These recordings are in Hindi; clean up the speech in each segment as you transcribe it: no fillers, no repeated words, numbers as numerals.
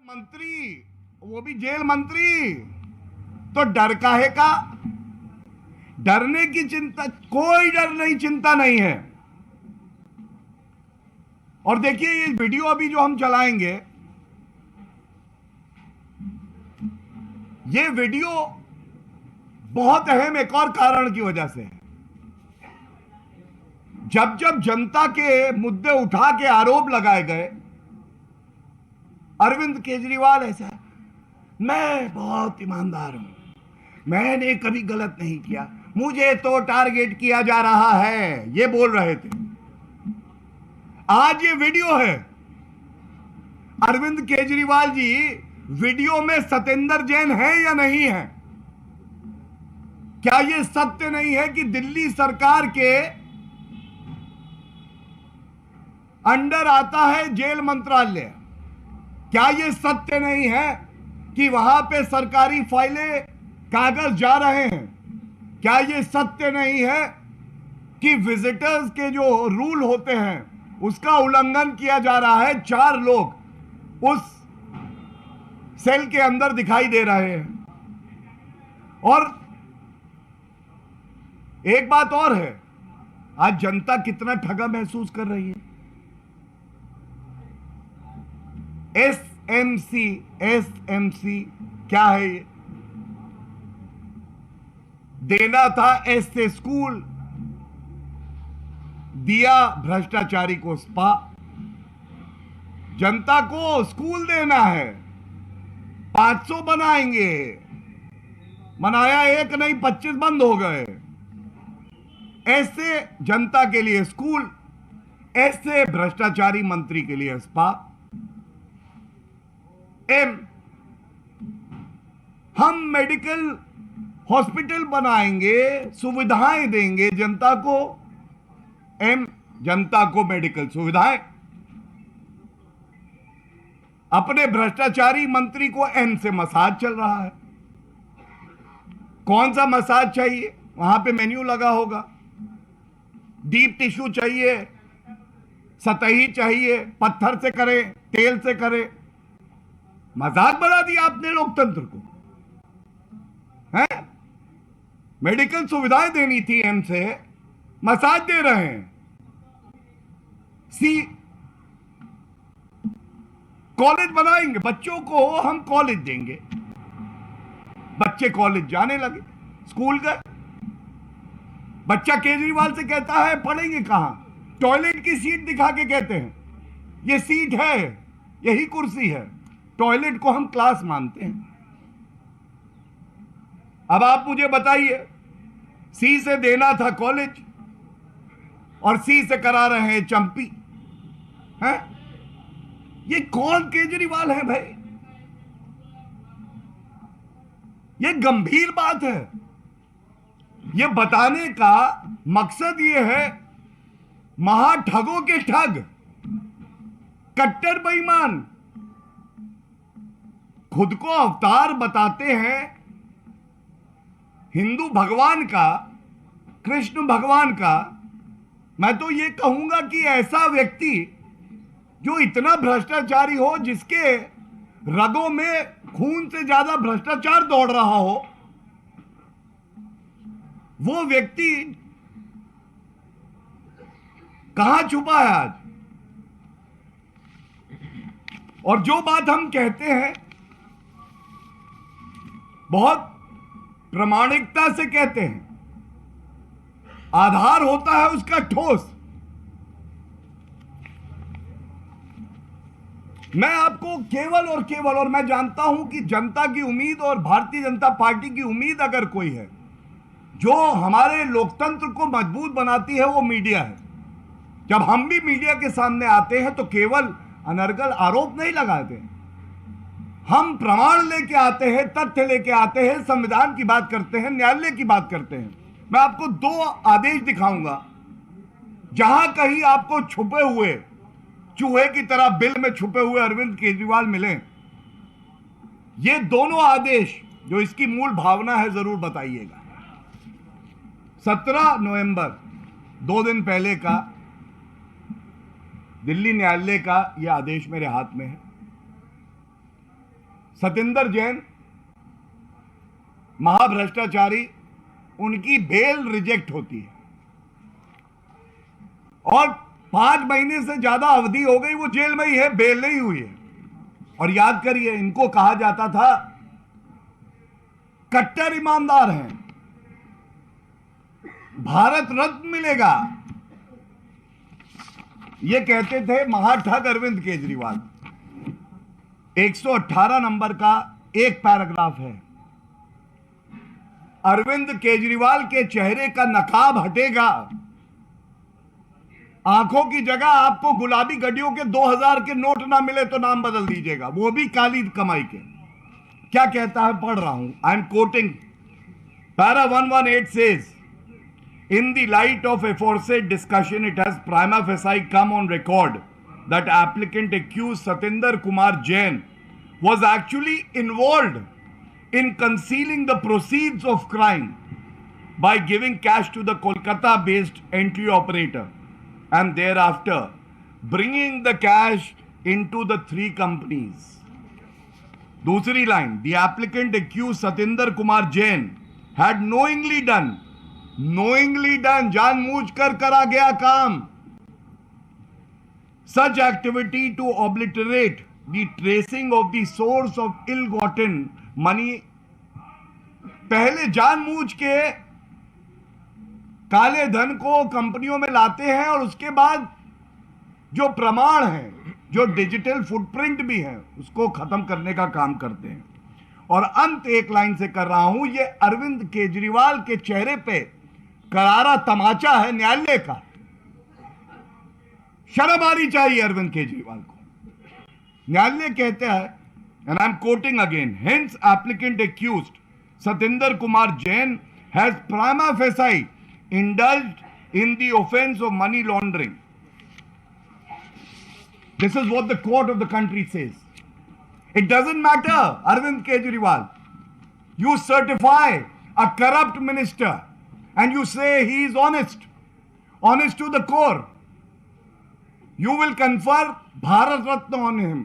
मंत्री, वो भी जेल मंत्री, तो डर काहे का? डरने की चिंता, कोई डर नहीं, चिंता नहीं है। और देखिए ये वीडियो अभी जो हम चलाएंगे, ये वीडियो बहुत अहम एक और कारण की वजह से है। जब जब जनता के मुद्दे उठा के आरोप लगाए गए, अरविंद केजरीवाल ऐसा, मैं बहुत ईमानदार हूं, मैंने कभी गलत नहीं किया, मुझे तो टारगेट किया जा रहा है, ये बोल रहे थे। आज ये वीडियो है, अरविंद केजरीवाल जी वीडियो में सत्येंद्र जैन है या नहीं है? क्या ये सत्य नहीं है कि दिल्ली सरकार के अंडर आता है जेल मंत्रालय? क्या ये सत्य नहीं है कि वहां पे सरकारी फाइलें, कागज जा रहे हैं? क्या ये सत्य नहीं है कि विजिटर्स के जो रूल होते हैं उसका उल्लंघन किया जा रहा है? 4 लोग उस सेल के अंदर दिखाई दे रहे हैं। और एक बात और है, आज जनता कितना ठगा महसूस कर रही है। एसएमसी क्या है ये? देना था एस से स्कूल, दिया भ्रष्टाचारी को स्पा। जनता को स्कूल देना है, 500 बनाएंगे, बनाया एक नहीं 25 बंद हो गए। ऐसे जनता के लिए स्कूल, ऐसे भ्रष्टाचारी मंत्री के लिए स्पा। हम मेडिकल हॉस्पिटल बनाएंगे, सुविधाएं देंगे जनता को। जनता को मेडिकल सुविधाएं। अपने भ्रष्टाचारी मंत्री को एन से मसाज चल रहा है। कौन सा मसाज चाहिए? वहां पे मेन्यू लगा होगा। डीप टिश्यू चाहिए, सतही चाहिए, पत्थर से करे, तेल से करे। मजाक बना दिया आपने लोकतंत्र को, हैं? मेडिकल सुविधाएं देनी थी, एम से मसाज दे रहे हैं। सी कॉलेज बनाएंगे, बच्चों को हम कॉलेज देंगे। बच्चे कॉलेज जाने लगे, स्कूल गए। बच्चा केजरीवाल से कहता है पढ़ेंगे कहां? टॉयलेट की सीट दिखा के कहते हैं ये सीट है, यही कुर्सी है। टॉयलेट को हम क्लास मानते हैं। अब आप मुझे बताइए, सी से देना था कॉलेज और सी से करा रहे हैं चंपी, हैं? ये कौन केजरीवाल है भाई? ये गंभीर बात है। ये बताने का मकसद ये है, महाठगों के ठग, कट्टर बेईमान, खुद को अवतार बताते हैं हिंदू भगवान का, कृष्ण भगवान का। मैं तो ये कहूंगा कि ऐसा व्यक्ति जो इतना भ्रष्टाचारी हो, जिसके रगों में खून से ज्यादा भ्रष्टाचार दौड़ रहा हो, वो व्यक्ति कहां छुपा है आज? और जो बात हम कहते हैं बहुत प्रामाणिकता से कहते हैं, आधार होता है उसका ठोस। मैं आपको केवल और केवल, और मैं जानता हूं कि जनता की उम्मीद और भारतीय जनता पार्टी की उम्मीद अगर कोई है जो हमारे लोकतंत्र को मजबूत बनाती है, वो मीडिया है। जब हम भी मीडिया के सामने आते हैं तो केवल अनर्गल आरोप नहीं लगाते, हम प्रमाण लेके आते हैं, तथ्य लेके आते हैं, संविधान की बात करते हैं, न्यायालय की बात करते हैं। मैं आपको 2 आदेश दिखाऊंगा, जहां कहीं आपको छुपे हुए चूहे की तरह बिल में छुपे हुए अरविंद केजरीवाल मिले। ये दोनों आदेश, जो इसकी मूल भावना है, जरूर बताइएगा। 17 नवंबर, 2 दिन पहले का दिल्ली न्यायालय का यह आदेश मेरे हाथ में है। सतिंदर जैन महाभ्रष्टाचारी, उनकी बेल रिजेक्ट होती है और 5 महीने से ज्यादा अवधि हो गई, वो जेल में ही है, बेल नहीं हुई है। और याद करिए, इनको कहा जाता था कट्टर ईमानदार हैं, भारत रत्न मिलेगा, ये कहते थे महाठग अरविंद केजरीवाल। 118 नंबर का एक पैराग्राफ है, अरविंद केजरीवाल के चेहरे का नकाब हटेगा, आंखों की जगह आपको गुलाबी गड्डियों के 2000 के नोट ना मिले तो नाम बदल दीजिएगा, वो भी काली कमाई के। क्या कहता है, पढ़ रहा हूं, I am quoting para 118 says, in the light of aforesaid discussion, it has prima facie come on record that applicant accused Satinder Kumar Jain was actually involved in concealing the proceeds of crime by giving cash to the Kolkata-based entry operator and thereafter bringing the cash into the 3 companies. दूसरी line, the applicant accused Satinder Kumar Jain had knowingly done, जानबूझकर करा गया काम, such activity to obliterate the tracing of the source of ill-gotten money. पहले जानबूझ के काले धन को कंपनियों में लाते हैं और उसके बाद जो प्रमाण है, जो डिजिटल फुटप्रिंट भी है, उसको खत्म करने का काम करते हैं। और अंत एक लाइन से कर रहा हूं, ये अरविंद केजरीवाल के चेहरे पे करारा तमाचा है न्यायालय का। शर्म आनी चाहिए अरविंद केजरीवाल को। न्यायालय कहते हैं, and I am quoting again, hence applicant accused Satinder Kumar Jain has prima facie indulged in the offense of money laundering. This is what the court of the country says. It doesn't matter, Arvind Kejriwal. You certify a corrupt minister and you say he is honest to the core. You will confer Bharat Ratna on him.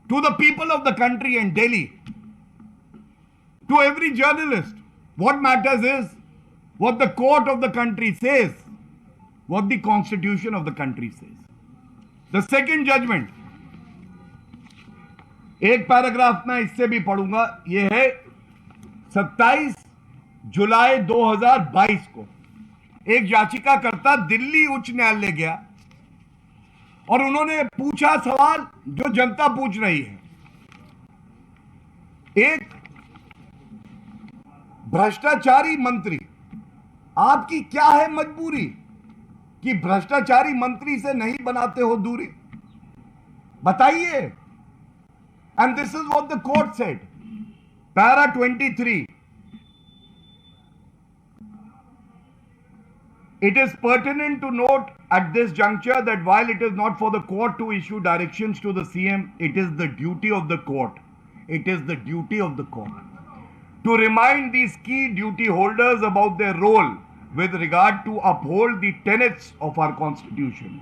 To the people of the country and Delhi, to every journalist, what matters is what the court of the country says, what the constitution of the country says. The second judgment, एक पैराग्राफ में इससे भी पढ़ूंगा, यह है 27 जुलाई 2022 को एक याचिकाकर्ता दिल्ली उच्च न्यायालय गया और उन्होंने पूछा सवाल जो जनता पूछ रही है। एक भ्रष्टाचारी मंत्री, आपकी क्या है मजबूरी कि भ्रष्टाचारी मंत्री से नहीं बनाते हो दूरी, बताइए। And this is what the court said, para 23, it is pertinent to note at this juncture that while it is not for the court to issue directions to the CM, it is the duty of the court. It is the duty of the court to remind these key duty holders about their role with regard to uphold the tenets of our constitution.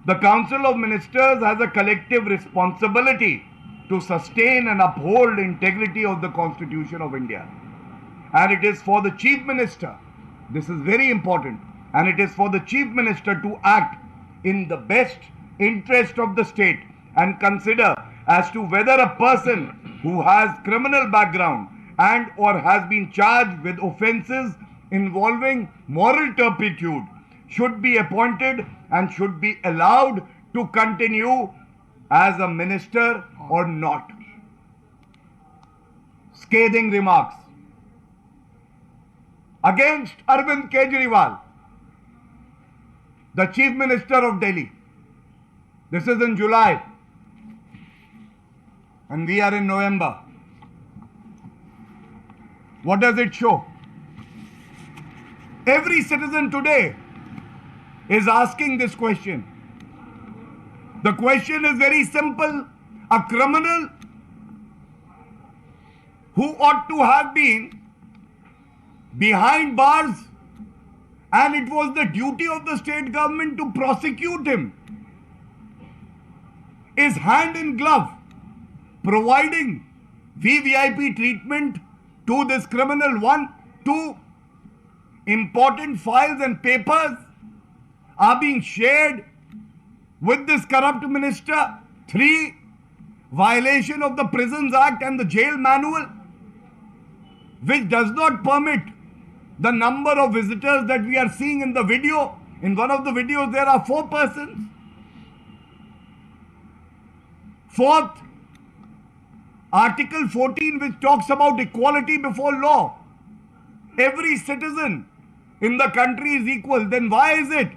The Council of Ministers has a collective responsibility to sustain and uphold integrity of the Constitution of India. And it is for the Chief Minister, this is very important, and it is for the Chief Minister to act in the best interest of the state and consider as to whether a person who has criminal background and or has been charged with offences involving moral turpitude should be appointed and should be allowed to continue as a minister or not. Scathing remarks against Arvind Kejriwal, the Chief Minister of Delhi. This is in July and we are in November. What does it show? Every citizen today is asking this question. The question is very simple. A criminal who ought to have been behind bars and it was the duty of the state government to prosecute him is hand in glove providing VVIP treatment to this criminal. 1, 2, important files and papers are being shared with this corrupt minister. 3, violation of the Prisons Act and the Jail Manual, which does not permit the number of visitors that we are seeing in the video. In one of the videos, there are 4 persons. 4th, Article 14, which talks about equality before law. Every citizen in the country is equal. Then why is it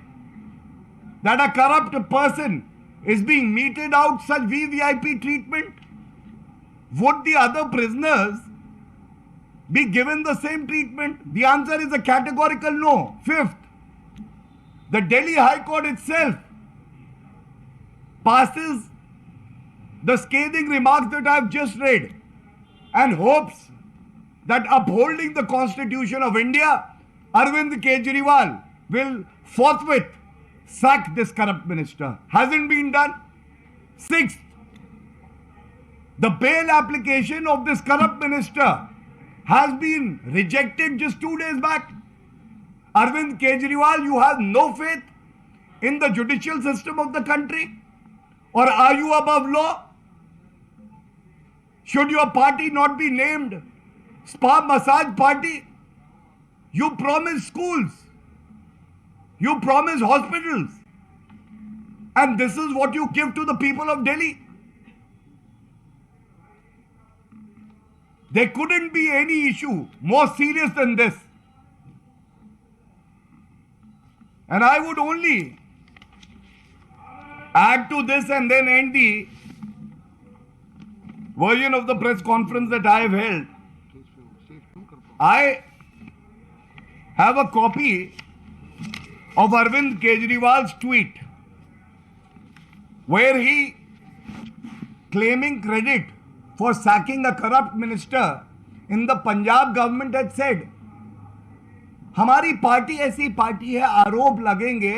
that a corrupt person is being meted out such VVIP treatment? Would the other prisoners be given the same treatment? The answer is a categorical no. 5th, the Delhi High Court itself passes the scathing remarks that I have just read and hopes that upholding the Constitution of India, Arvind Kejriwal will forthwith sack this corrupt minister. Hasn't been done. 6th, the bail application of this corrupt minister has been rejected just 2 days back. Arvind Kejriwal, you have no faith in the judicial system of the country? Or are you above law? Should your party not be named Spa Massage Party? You promise schools. You promise hospitals. And this is what you give to the people of Delhi. There couldn't be any issue more serious than this. And I would only add to this and then end the version of the press conference that I have held. I have a copy of Arvind Kejriwal's tweet where he, claiming credit for sacking a corrupt minister in the Punjab government, had said, हमारी पार्टी ऐसी पार्टी है, आरोप लगेंगे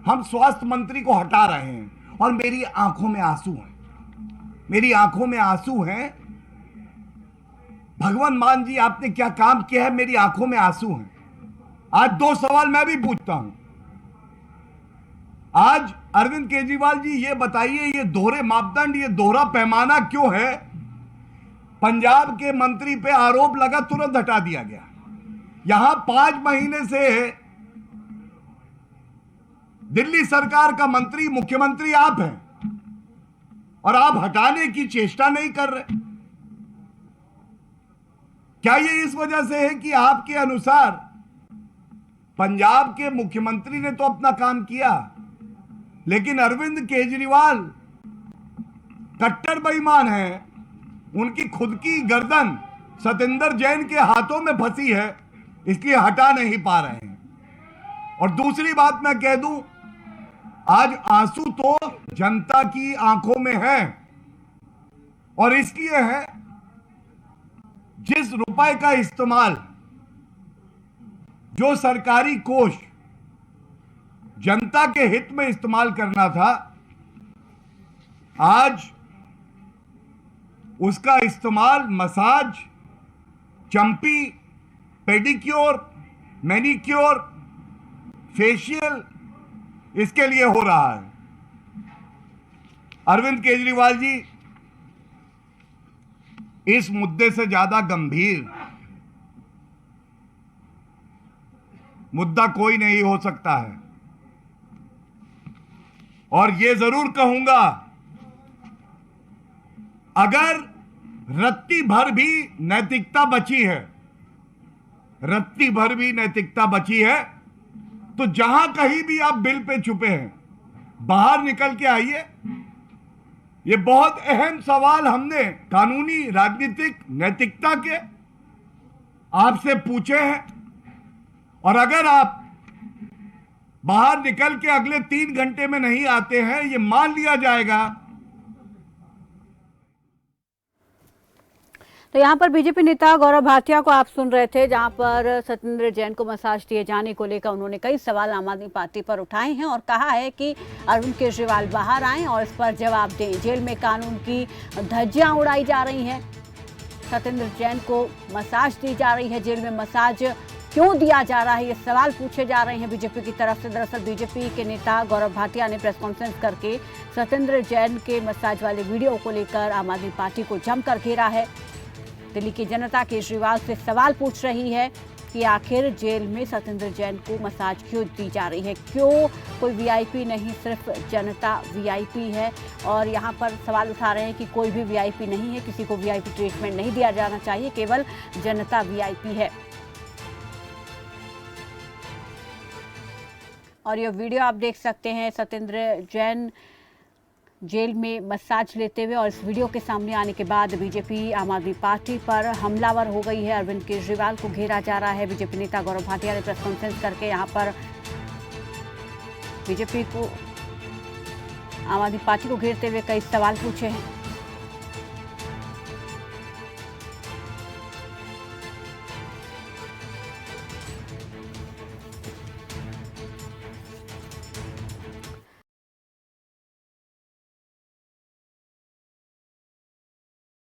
हम स्वास्थ्य मंत्री को हटा रहे हैं और मेरी आंखों में आंसू हैं, मेरी आंखों में आंसू हैं। भगवान मान जी आपने क्या काम किया है, मेरी आंखों में आंसू हैं। आज 2 सवाल मैं भी पूछता हूं। आज अरविंद केजरीवाल जी ये बताइए, ये दोहरे मापदंड, ये दोहरा पैमाना क्यों है? पंजाब के मंत्री पे आरोप लगा, तुरंत हटा दिया गया। यहां 5 महीने से दिल्ली सरकार का मंत्री, मुख्यमंत्री आप हैं और आप हटाने की चेष्टा नहीं कर रहे। क्या ये इस वजह से है कि आपके अनुसार पंजाब के मुख्यमंत्री ने तो अपना काम किया, लेकिन अरविंद केजरीवाल कट्टर बेईमान हैं, उनकी खुद की गर्दन सतेंद्र जैन के हाथों में फंसी है, इसलिए हटा नहीं पा रहे हैं। और दूसरी बात मैं कह दूं, आज आंसू तो जनता की आंखों में है और इसलिए है जिस रुपए का इस्तेमाल, जो सरकारी कोष जनता के हित में इस्तेमाल करना था, आज उसका इस्तेमाल मसाज, चंपी, पेडिक्योर, मैनिक्योर, फेशियल, इसके लिए हो रहा है। अरविंद केजरीवाल जी, इस मुद्दे से ज्यादा गंभीर मुद्दा कोई नहीं हो सकता है। और यह जरूर कहूंगा, अगर रत्ती भर भी नैतिकता बची है, रत्ती भर भी नैतिकता बची है, तो जहां कहीं भी आप बिल पे छुपे हैं, बाहर निकल के आइए। ये बहुत अहम सवाल हमने कानूनी, राजनीतिक, नैतिकता के आपसे पूछे हैं, और अगर आप बाहर निकल के अगले 3 घंटे में नहीं आते हैं, ये मान लिया जाएगा। तो यहाँ पर बीजेपी नेता गौरव भाटिया को आप सुन रहे थे, जहाँ पर सत्येंद्र जैन को मसाज दिए जाने को लेकर उन्होंने कई सवाल आम आदमी पार्टी पर उठाए हैं और कहा है कि अरविंद केजरीवाल बाहर आए और इस पर जवाब दें। जेल में कानून की धज्जियां उड़ाई जा रही हैं, सत्येंद्र जैन को मसाज दी जा रही है, जेल में मसाज क्यों दिया जा रहा है, ये सवाल पूछे जा रहे हैं बीजेपी की तरफ से। दरअसल बीजेपी के नेता गौरव भाटिया ने प्रेस कॉन्फ्रेंस करके सत्येंद्र जैन के मसाज वाले वीडियो को लेकर आम आदमी पार्टी को जमकर घेरा है। दिल्ली की जनता केजरीवाल से सवाल पूछ रही है कि आखिर जेल में सत्येंद्र जैन को मसाज क्यों दी जा रही है, क्यों कोई वीआईपी नहीं, सिर्फ जनता वीआईपी है। और यहाँ पर सवाल उठा रहे हैं कि कोई भी वीआईपी नहीं है, किसी को वीआईपी ट्रीटमेंट नहीं दिया जाना चाहिए, केवल जनता वीआईपी है। और ये वीडियो आप देख सकते हैं सत्येंद्र जैन जेल में मसाज लेते हुए, और इस वीडियो के सामने आने के बाद बीजेपी आम आदमी पार्टी पर हमलावर हो गई है। अरविंद केजरीवाल को घेरा जा रहा है। बीजेपी नेता गौरव भाटिया ने प्रेस कॉन्फ्रेंस करके यहाँ पर बीजेपी को, आम आदमी पार्टी को घेरते हुए कई सवाल पूछे हैं।